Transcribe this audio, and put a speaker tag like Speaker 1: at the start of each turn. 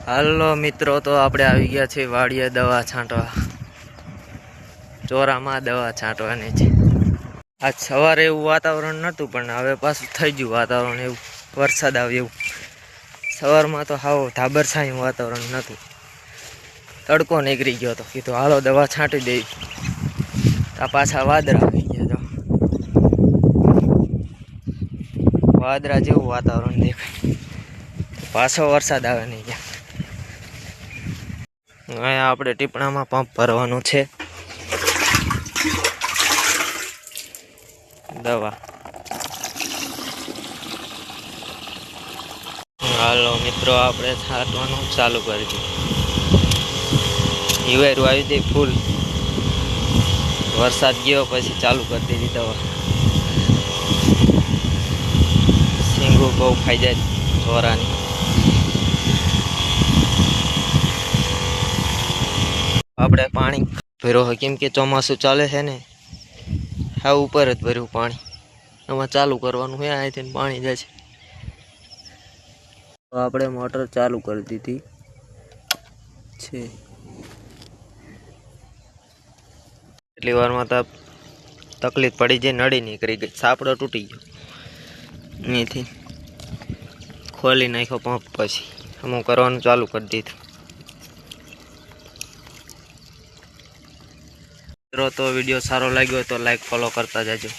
Speaker 1: હાલો મિત્રો, તો આપણે આવી ગયા છે વાડીએ દવા છાંટવા. ચોરામાં દવા છાંટવાની છે. આજ સવારે એવું વાતાવરણ નહોતું, પણ હવે પાછું થઈ ગયું વાતાવરણ એવું, વરસાદ આવે એવું. સવારમાં તો હાવ ધાબરછાયું વાતાવરણ નહોતું, તડકો નીકળી ગયો હતો. કીધું હાલો દવા છાંટી દઈ. આ પાછા વાદળા આવી ગયા. તો વાદળા જેવું વાતાવરણ દેખાય, પાછો વરસાદ આવે નહીં ગયા. અહીંયા આપણે ટીપણામાં પંપ ભરવાનું છે દવા. હાલો મિત્રો, આપણે છાંટવાનું ચાલુ કરી દીધું. હિવાયરું આવી દે ફૂલ. વરસાદ ગયો પછી ચાલુ કરી દીધી દવા. સિંગું બહુ ખાઈ જાય ચોરાની. આપણે પાણી ભર્યો હોય, કેમ કે ચોમાસું ચાલે છે ને, હા ઉપર જ ભર્યું પાણી. આમાં ચાલુ કરવાનું હોય, અહીંથી પાણી જાય છે. તો આપણે મોટર ચાલુ કરી દીધી છે. એટલી વારમાં તો તકલીફ પડી જાય, નળી નીકળી ગઈ, સાપડો તૂટી ગયો. અહીંથી ખોલી નાખ્યો પંપ. પછી અમુક કરવાનું ચાલુ કરી દીધું. તો વિડીયો સારો લાગ્યો તો લાઈક ફોલો કરતા જાજો.